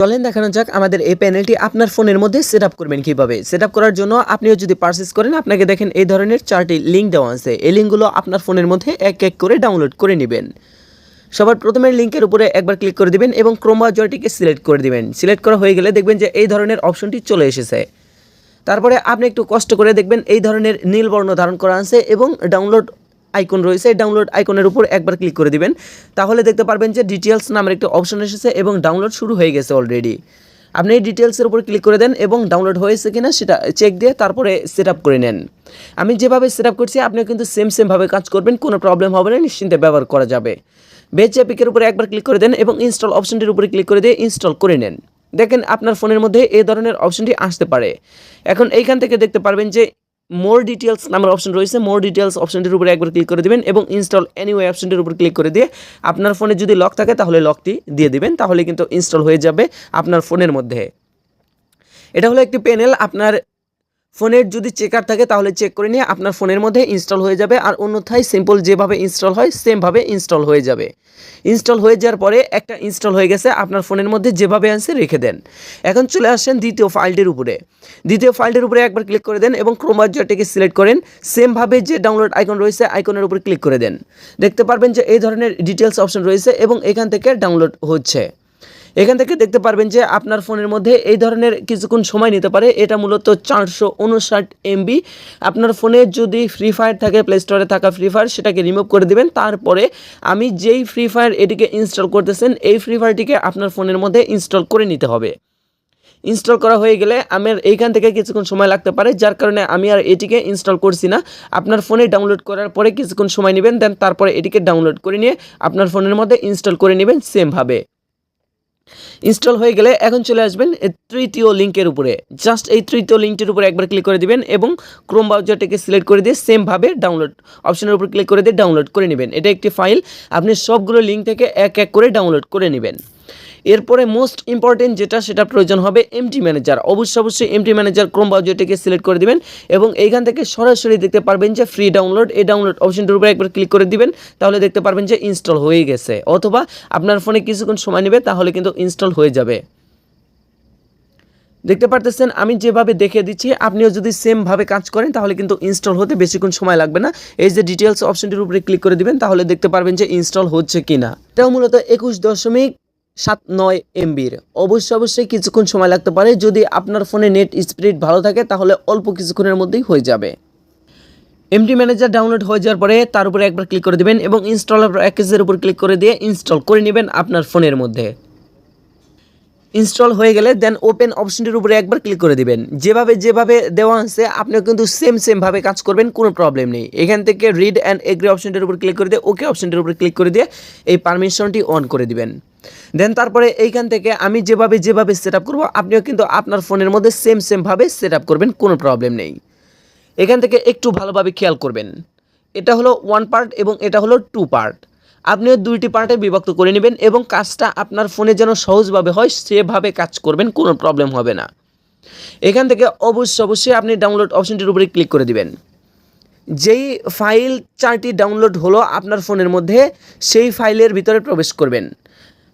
চলেন দেখানো যাক আমাদের এই প্যানেলটি আপনার ফোনের মধ্যে সেট আপ করবেন কীভাবে। সেট আপ করার জন্য আপনিও যদি পারচেস করেন, আপনাকে দেখেন এই ধরনের 4টি লিঙ্ক দেওয়া আছে। এই লিঙ্কগুলো আপনার ফোনের মধ্যে এক এক করে ডাউনলোড করে নেবেন। সবার প্রথমে লিঙ্কের উপরে একবার ক্লিক করে দিবেন এবং ক্রোম ব্রাউজারটিকে সিলেক্ট করে দিবেন। সিলেক্ট করা হয়ে গেলে দেখবেন যে এই ধরনের অপশনটি চলে এসেছে। তারপরে আপনি একটু কষ্ট করে দেখবেন এই ধরনের নীল বর্ণ ধারণ করা আছে এবং ডাউনলোড আইকন রয়েছে। ডাউনলোড আইকনের উপর একবার ক্লিক করে দিবেন, তাহলে দেখতে পারবেন যে ডিটেলস নামের একটা অপশন এসেছে এবং ডাউনলোড শুরু হয়ে গেছে অলরেডি। আপনি এই ডিটেলসের উপর ক্লিক করে দেন এবং ডাউনলোড হয়েছে কিনা সেটা চেক দিয়ে তারপরে সেট আপ করে নেন। আমি যেভাবে সেট আপ করছি আপনিও কিন্তু সেমভাবে কাজ করবেন, কোনো প্রবলেম হবে না, নিশ্চিন্তে ব্যবহার করা যাবে। বেচ এপিকের উপরে একবার ক্লিক করে দেন এবং ইনস্টল অপশনটির উপরে ক্লিক করে দিয়ে ইনস্টল করে নেন। দেখেন আপনার ফোনের মধ্যে এই ধরনের অপশনটি আসতে পারে। এখন এইখান থেকে দেখতে পারবেন যে মোর ডিটেলস নামের অপশন রয়েছে। মোর ডিটেলস অপশনটির উপরে একবার ক্লিক করে দিবেন এবং ইনস্টল এনিওয়ে অপশনটির উপর ক্লিক করে দিয়ে আপনার ফোনে যদি লক থাকে তাহলে লকটি দিয়ে দিবেন, তাহলে কিন্তু ইনস্টল হয়ে যাবে আপনার ফোনের মধ্যে। এটা হলো একটি প্যানেল। আপনার ফোনের যদি চেকার থাকে তাহলে চেক করে নিয়ে আপনার ফোনের মধ্যে ইনস্টল হয়ে যাবে, আর অন্যথায় সিম্পল যেভাবে ইনস্টল হয় সেমভাবে ইনস্টল হয়ে যাবে। ইনস্টল হয়ে যাওয়ার পরে একটা ইনস্টল হয়ে গেছে, আপনার ফোনের মধ্যে যেভাবে আছে রেখে দেন। এখন চলে আসেন দ্বিতীয় ফাইলটির উপরে। দ্বিতীয় ফাইলটির উপরে একবার ক্লিক করে দেন এবং ক্রোম ব্রাউজারটিকে সিলেক্ট করেন। সেমভাবে যে ডাউনলোড আইকন রয়েছে আইকনের উপর ক্লিক করে দেন। দেখতে পারবেন যে এই ধরনের ডিটেলস অপশন রয়েছে এবং এখান থেকে ডাউনলোড হচ্ছে। এখান থেকে দেখতে পারবেন যে আপনার ফোনের মধ্যে এই ধরনের কিছুক্ষণ সময় নিতে পারে। এটা মূলত 459 MB। আপনার ফোনে যদি ফ্রি ফায়ার থাকে, প্লে স্টোরে থাকা ফ্রি ফায়ার, সেটাকে রিমুভ করে দেবেন। তারপরে আমি যেই ফ্রি ফায়ার এটিকে ইনস্টল করতেছেন এই ফ্রি ফায়ারটিকে আপনার ফোনের মধ্যে ইনস্টল করে নিতে হবে। ইনস্টল করা হয়ে গেলে আমার এইখান থেকে কিছুক্ষণ সময় লাগতে পারে, যার কারণে আমি আর এটিকে ইনস্টল করছি না। আপনার ফোনে ডাউনলোড করার পরে কিছুক্ষণ সময় নেবেন, দেন তারপরে এটিকে ডাউনলোড করে নিয়ে আপনার ফোনের মধ্যে ইনস্টল করে নেবেন সেমভাবে। ইনস্টল হয়ে গেলে এখন চলে আসবেন তৃতীয় লিঙ্কের উপরে। জাস্ট এই তৃতীয় লিঙ্কটির উপরে একবার ক্লিক করে দিবেন এবং ক্রোম ব্রাউজারটাকে সিলেক্ট করে দিয়ে সেমভাবে ডাউনলোড অপশনের উপর ক্লিক করে দিয়ে ডাউনলোড করে নেবেন। এটা একটি ফাইল, আপনি সবগুলো লিঙ্ক থেকে এক এক করে ডাউনলোড করে নেবেন। এরপরে মোস্ট ইম্পর্টেন্ট যেটা সেটা প্রয়োজন হবে এমটি ম্যানেজার। অবশ্যই এমটি ম্যানেজার ক্রোম ব্রাউজারটিকে সিলেক্ট করে দিবেন এবং এইখান থেকে সরাসরি দেখতে পারবেন যে ফ্রি ডাউনলোড। এই ডাউনলোড অপশনটির উপরে একবার ক্লিক করে দিবেন, তাহলে দেখতে পারবেন যে ইনস্টল হয়ে গেছে, অথবা আপনার ফোনে কিছুক্ষণ সময় নেবে তাহলে কিন্তু ইনস্টল হয়ে যাবে। দেখতে পারতেছেন আমি যেভাবে দেখে দিচ্ছি আপনিও যদি সেমভাবে কাজ করেন তাহলে কিন্তু ইনস্টল হতে বেশিক্ষণ সময় লাগবে না। এই যে ডিটেলস অপশনটির উপরে ক্লিক করে দিবেন, তাহলে দেখতে পারবেন যে ইনস্টল হচ্ছে কিনা। এটাও মূলত 21.79 MBর। অবশ্যই কিছুক্ষণ সময় লাগতে পারে। যদি আপনার ফোনে নেট স্পিড ভালো থাকে তাহলে অল্প কিছুক্ষণের মধ্যেই হয়ে যাবে। এমটি ম্যানেজার ডাউনলোড হয়ে যাওয়ার পরে তার উপরে একবার ক্লিক করে দেবেন এবং ইনস্টলার প্যাকেজের উপর ক্লিক করে দিয়ে ইনস্টল করে নেবেন আপনার ফোনের মধ্যে। ইনস্টল হয়ে গেলে দেন ওপেন অপশনটির উপরে একবার ক্লিক করে দিবেন। যেভাবে দেওয়া আছে আপনিও কিন্তু সেমভাবে কাজ করবেন, কোনো প্রবলেম নেই। এখান থেকে রিড অ্যান্ড এগ্রি অপশনটির উপর ক্লিক করে দিয়ে ওকে অপশনটির উপর ক্লিক করে দিয়ে এই পারমিশনটি অন করে দিবেন। দেন তারপরে এইখান থেকে আমি যেভাবে সেট আপ করবো আপনিও কিন্তু আপনার ফোনের মধ্যে সেমভাবে সেট আপ করবেন, কোনো প্রবলেম নেই। এখান থেকে একটু ভালোভাবে খেয়াল করবেন, এটা হলো 1 পার্ট এবং এটা হলো 2 পার্ট। আপনিও 2টি পার্টে বিভক্ত করে নেবেন এবং কাজটা আপনার ফোনে যেন সহজভাবে হয় সেভাবে কাজ করবেন, কোনো প্রবলেম হবে না। এখান থেকে অবশ্যই আপনি ডাউনলোড অপশনটির উপরে ক্লিক করে দিবেন। যেই ফাইল 4টি ডাউনলোড হলো আপনার ফোনের মধ্যে সেই ফাইলের ভিতরে প্রবেশ করবেন।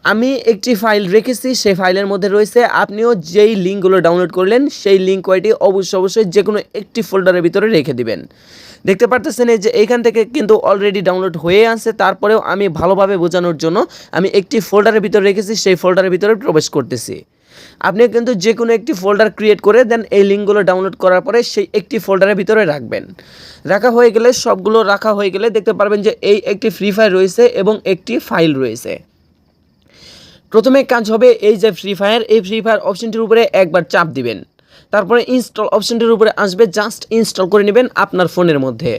আমি একটি ফাইল রেখেছি, সেই ফাইলের মধ্যে রয়েছে। আপনিও যেই লিঙ্কগুলো ডাউনলোড করলেন সেই লিঙ্ক কয়টি অবশ্যই যে কোনো একটি ফোল্ডারের ভিতরে রেখে দিবেন। দেখতে পারতেছেন যে এইখান থেকে কিন্তু অলরেডি ডাউনলোড হয়ে আছে, তারপরেও আমি ভালোভাবে বোঝানোর জন্য আমি একটি ফোল্ডারের ভিতরে রেখেছি, সেই ফোল্ডারের ভিতরে প্রবেশ করতেছি। আপনি কিন্তু যে কোনো একটি ফোল্ডার ক্রিয়েট করে দেন এই লিঙ্কগুলো ডাউনলোড করার পরে সেই একটি ফোল্ডারের ভিতরে রাখবেন। রাখা হয়ে গেলে সবগুলো রাখা হয়ে গেলে দেখতে পারবেন যে এই একটি ফ্রি ফায়ার রয়েছে এবং একটি ফাইল রয়েছে। প্রথমে কাজ হবে এই যে ফ্রি ফায়ার, এই ফ্রি ফায়ার অপশনটির উপরে একবার চাপ দিবেন। তারপরে ইনস্টল অপশনটির উপরে আসবে, জাস্ট ইনস্টল করে নেবেন আপনার ফোনের মধ্যে।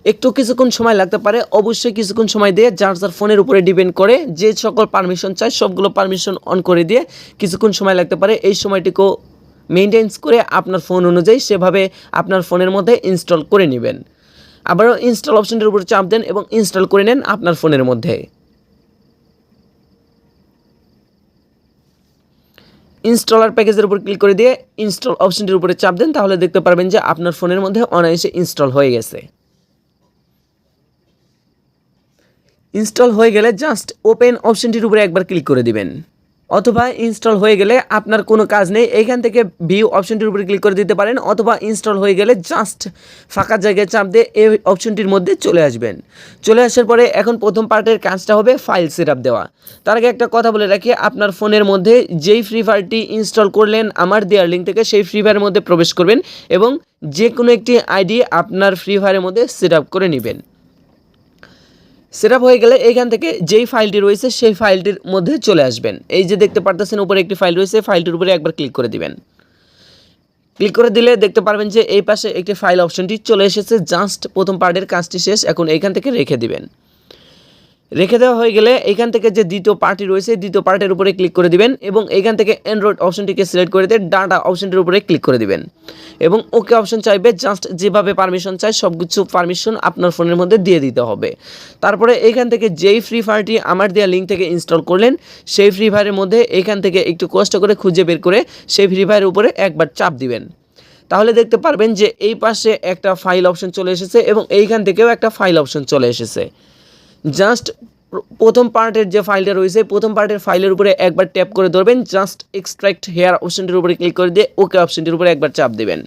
একটু কিছুক্ষণ সময় লাগতে পারে, অবশ্যই কিছুক্ষণ সময় দিয়ে যার ফোনের উপরে ডিপেন্ড করে যে সকল পারমিশন চাই সবগুলো পারমিশন অন করে দিয়ে কিছুক্ষণ সময় লাগতে পারে। এই সময়টিকেও মেনটেন্স করে আপনার ফোন অনুযায়ী সেভাবে আপনার ফোনের মধ্যে ইনস্টল করে নেবেন। আবারও ইনস্টল অপশনটির উপরে চাপ দেন এবং ইনস্টল করে নেন আপনার ফোনের মধ্যে। ইনস্টলার প্যাকেজের উপর ক্লিক করে দিয়ে ইনস্টল অপশনটির উপরে চাপ দেন, তাহলে দেখতে পারবেন যে আপনার ফোনের মধ্যে অনায়াসে ইনস্টল হয়ে গেছে। ইনস্টল হয়ে গেলে জাস্ট ওপেন অপশনটির উপরে একবার ক্লিক করে দিবেন। অথবা ইনস্টল হয়ে গেলে আপনার কোনো কাজ নেই, এইখান থেকে ভিউ অপশনটির উপরে ক্লিক করে দিতে পারেন, অথবা ইনস্টল হয়ে গেলে জাস্ট ফাঁকা জায়গায় চাপ দিয়ে এই অপশনটির মধ্যে চলে আসবেন। চলে আসার পরে এখন প্রথম পার্টের কাজটা হবে ফাইল সেটআপ দেওয়া। তার আগে একটা কথা বলে রাখি, আপনার ফোনের মধ্যে যেই ফ্রি ফায়ারটি ইনস্টল করলেন আমার দেওয়ার লিঙ্ক থেকে, সেই ফ্রি ফায়ারের মধ্যে প্রবেশ করবেন এবং যে কোনো একটি আইডি আপনার ফ্রি ফায়ারের মধ্যে সেটআপ করে নেবেন। সেটআপ হয়ে গেলে এইখান থেকে যেই ফাইলটি রয়েছে সেই ফাইলটির মধ্যে চলে আসবেন। এই যে দেখতে পারতেছেন উপরে একটি ফাইল রয়েছে, ফাইলটির উপরে একবার ক্লিক করে দিবেন। ক্লিক করে দিলে দেখতে পারবেন যে এই পাশে একটি ফাইল অপশনটি চলে এসেছে। জাস্ট প্রথম পার্টের কাজটি শেষ, এখন এইখান থেকে রেখে দিবেন। রেখে দেওয়া হয়ে গেলে এইখান থেকে যে দ্বিতীয় পার্টি রয়েছে দ্বিতীয় পার্টের উপরে ক্লিক করে দিবেন এবং এইখান থেকে অ্যান্ড্রয়েড অপশনটিকে সিলেক্ট করে দিয়ে ডাটা অপশনটির উপরে ক্লিক করে দিবেন এবং ওকে অপশন চাইবে। জাস্ট যেভাবে পারমিশন চাই সব কিছু পারমিশন আপনার ফোনের মধ্যে দিয়ে দিতে হবে। তারপরে এইখান থেকে যেই ফ্রি ফায়ারটি আমার দেওয়া লিঙ্ক থেকে ইনস্টল করলেন সেই ফ্রি ফায়ারের মধ্যে এইখান থেকে একটু কষ্ট করে খুঁজে বের করে সেই ফ্রি ফায়ারের উপরে একবার চাপ দিবেন। তাহলে দেখতে পারবেন যে এই পাশে একটা ফাইল অপশন চলে এসেছে এবং এইখান থেকেও একটা ফাইল অপশন চলে এসেছে। জাস্ট প্রথম পার্টের যে ফাইলটা রয়েছে প্রথম পার্টের ফাইলের উপরে একবার ট্যাপ করে ধরবেন, জাস্ট এক্সট্রাক্ট হেয়ার অপশনটির উপরে ক্লিক করে দিয়ে ওকে অপশনটির উপরে একবার চাপ দেবেন।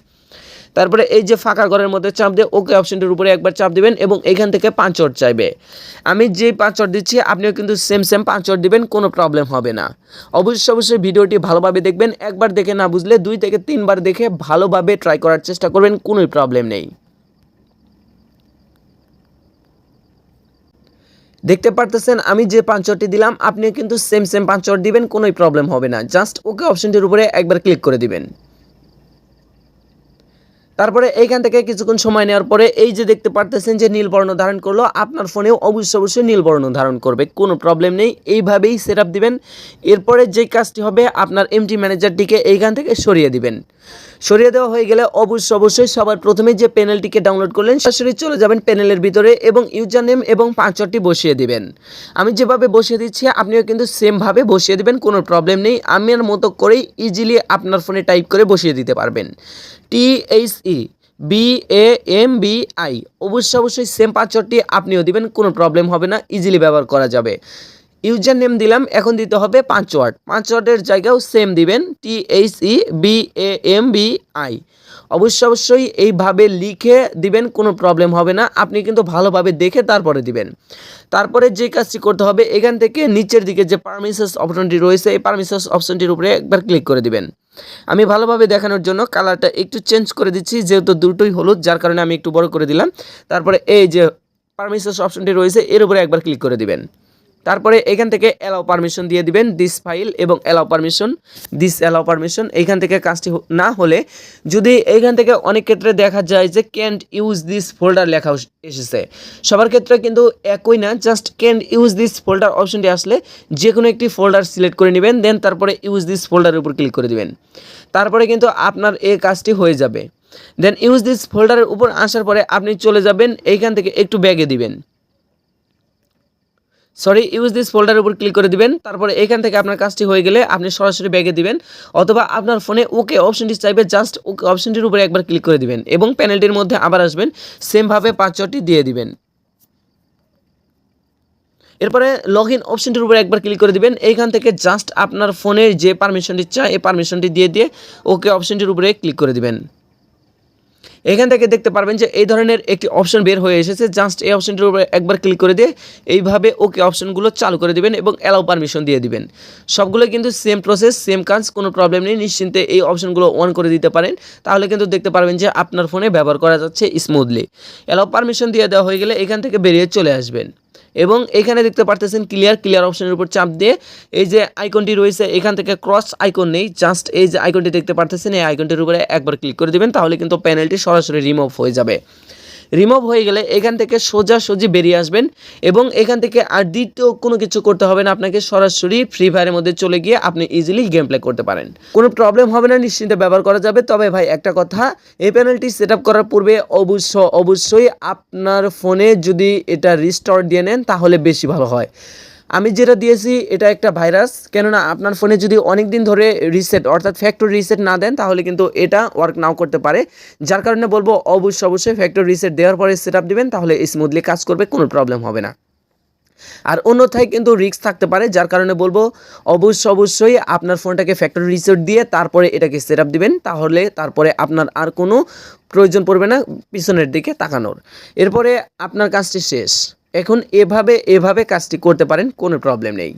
তারপরে এই যে ফাঁকা ঘরের মধ্যে চাপ দিয়ে ওকে অপশনটির উপরে একবার চাপ দিবেন এবং এখান থেকে পাসওয়ার্ড চাইবে। আমি যে পাসওয়ার্ড দিচ্ছি আপনিও কিন্তু সেম পাসওয়ার্ড দিবেন, কোনো প্রবলেম হবে না। অবশ্যই ভিডিওটি ভালোভাবে দেখবেন, একবার দেখে না বুঝলে 2 থেকে 3 বার দেখে ভালোভাবে ট্রাই করার চেষ্টা করবেন, কোনো প্রবলেম নেই। দেখতে পারতেছেন আমি যে পাসওয়ার্ডটি দিলাম আপনিও কিন্তু সেম পাসওয়ার্ড দিবেন, কোনোই প্রবলেম হবে না। জাস্ট ওকে অপশনটির উপরে একবার ক্লিক করে দিবেন। তারপরে এইখান থেকে কিছুক্ষণ সময় নেওয়ার পরে এই যে দেখতে পারতেছেন যে নীল বর্ণ ধারণ করলো, আপনার ফোনেও অবশ্যই নীল বর্ণ ধারণ করবে, কোনো প্রবলেম নেই। এইভাবেই সেটআপ দিবেন। এরপরে যে কাজটি হবে আপনার এমটি ম্যানেজারটিকে এইখান থেকে সরিয়ে দিবেন। সরিয়ে দেওয়া হয়ে গেলে অবশ্যই সবার প্রথমে যে প্যানেলটিকে ডাউনলোড করলেন সরাসরি চলে যাবেন প্যানেলের ভিতরে এবং ইউজার নেম এবং পাসওয়ার্ডটি বসিয়ে দিবেন। আমি যেভাবে বসিয়ে দিচ্ছি আপনিও কিন্তু সেমভাবে বসিয়ে দিবেন, কোনো প্রবলেম নেই। আমার মতো করেই ইজিলি আপনার ফোনে টাইপ করে বসিয়ে দিতে পারবেন। THEBAMBI অবশ্যই সেম পাসওয়ার্ডটি আপনিও দিবেন, কোনো প্রবলেম হবে না, ইজিলি ব্যবহার করা যাবে। ইউজার নেম দিলাম, এখন দিতে হবে পাসওয়ার্ডের জায়গাও সেম দিবেন THEBAMBI। অবশ্যই এইভাবে লিখে দিবেন, কোনো প্রবলেম হবে না। আপনি কিন্তু ভালোভাবে দেখে তারপরে দিবেন। তারপরে যে কাজটি করতে হবে এখান থেকে নিচের দিকে যে পারমিশনস অপশনটি রয়েছে এই পারমিশনস অপশনটির উপরে একবার ক্লিক করে দিবেন। আমি ভালোভাবে দেখানোর জন্য কালারটা একটু চেঞ্জ করে দিচ্ছি, যেহেতু দুটোই হলুদ যার কারণে আমি একটু বড় করে দিলাম। তারপরে এই যে পারমিশনস অপশনটি রয়েছে এর উপরে একবার ক্লিক করে দিবেন। তারপরে এখান থেকে অ্যালাউ পারমিশন দিয়ে দিবেন দিস ফাইল এবং অ্যালাউ পারমিশন। এইখান থেকে কাজটি না হলে যদি এইখান থেকে অনেক ক্ষেত্রে দেখা যায় যে ক্যান্ট ইউজ দিস ফোল্ডার লেখা এসেছে, সবার ক্ষেত্রে কিন্তু একই না। Just can't use this folder অপশনটি আসলে যে কোনো একটি ফোল্ডার সিলেক্ট করে নেবেন, দেন তারপরে ইউজ দিস ফোল্ডারের উপর ক্লিক করে দিবেন। তারপরে কিন্তু আপনার এই কাজটি হয়ে যাবে। দেন ইউজ দিস ফোল্ডারের উপর আসার পরে আপনি চলে যাবেন এইখান থেকে একটু ব্যাগে দিবেন, ইউজ দিস ফোল্ডারের উপর ক্লিক করে দিবেন। তারপরে এখান থেকে আপনার কাজটি হয়ে গেলে আপনি সরাসরি ব্যাগে দিবেন, অথবা আপনার ফোনে ওকে অপশনটি চাইবে, জাস্ট ওকে অপশনটির উপরে একবার ক্লিক করে দিবেন এবং প্যানেলটির মধ্যে আবার আসবেন, সেমভাবে পাসওয়ার্ডটি দিয়ে দিবেন। এরপরে লগ ইন অপশনটির উপরে একবার ক্লিক করে দিবেন। এইখান থেকে জাস্ট আপনার ফোনের যে পারমিশনটি চায় এই পারমিশনটি দিয়ে ওকে অপশনটির উপরে ক্লিক করে দিবেন। এখান থেকে দেখতে পারবেন যে এই ধরনের একটি অপশন বের হয়ে এসেছে। জাস্ট এই অপশনটির উপরে একবার ক্লিক করে দিয়ে এইভাবে ওকে অপশনগুলো চালু করে দিবেন এবং অ্যালাউ পারমিশন দিয়ে দিবেন। সবগুলো কিন্তু সেম প্রসেস, সেম কাজ, কোনো প্রবলেম নেই। নিশ্চিন্তে এই অপশনগুলো অন করে দিতে পারেন, তাহলে কিন্তু দেখতে পারবেন যে আপনার ফোনে ব্যবহার করা যাচ্ছে স্মুথলি। অ্যালাউ পারমিশন দিয়ে দেওয়া হয়ে গেলে এখান থেকে বেরিয়ে চলে আসবেন এবং এখানে দেখতে পারতেছেন ক্লিয়ার অপশনের উপর চাপ দিয়ে এই যে আইকনটি রয়েছে এখান থেকে ক্রস আইকন নেই, জাস্ট এই যে আইকনটি দেখতে পারতেছেন এই আইকনটির উপরে একবার ক্লিক করে দিবেন, তাহলে কিন্তু প্যানেলটি সরাসরি রিমুভ হয়ে যাবে। রিমুভ হয়ে গেলে এখান থেকে সোজাসুজি বেরিয়ে আসবেন এবং এখান থেকে আর দ্বিতীয় কোনো কিছু করতে হবে না, আপনাকে সরাসরি ফ্রি ফায়ারের মধ্যে চলে গিয়ে আপনি ইজিলি গেম প্লে করতে পারেন, কোনো প্রবলেম হবে না, নিশ্চিন্তে ব্যবহার করা যাবে। তবে ভাই একটা কথা, এই প্যানেলটি সেট আপ করার পূর্বে অবশ্যই আপনার ফোনে যদি এটা রিস্টোর দিয়ে নেন তাহলে বেশি ভালো হয়। আমি যেটা দিয়েছি এটা একটা ভাইরাস, কেননা আপনার ফোনে যদি অনেক দিন ধরে রিসেট অর্থাৎ ফ্যাক্টরি রিসেট না দেন তাহলে কিন্তু এটা ওয়ার্ক নাও করতে পারে। যার কারণে বলবো অবশ্যই ফ্যাক্টরি রিসেট দেওয়ার পরে সেট আপ দেবেন, তাহলে স্মুথলি কাজ করবে, কোনো প্রবলেম হবে না। আর অন্যথায় কিন্তু রিস্ক থাকতে পারে, যার কারণে বলবো অবশ্যই আপনার ফোনটাকে ফ্যাক্টরি রিসেট দিয়ে তারপরে এটাকে সেট আপ দিবেন, তাহলে তারপরে আপনার আর কোনো প্রয়োজন পড়বে না পিছনের দিকে তাকানোর। এরপরে আপনার কাজটি শেষ। এখন এভাবে কাজটি করতে পারেন, কোনো প্রবলেম নেই।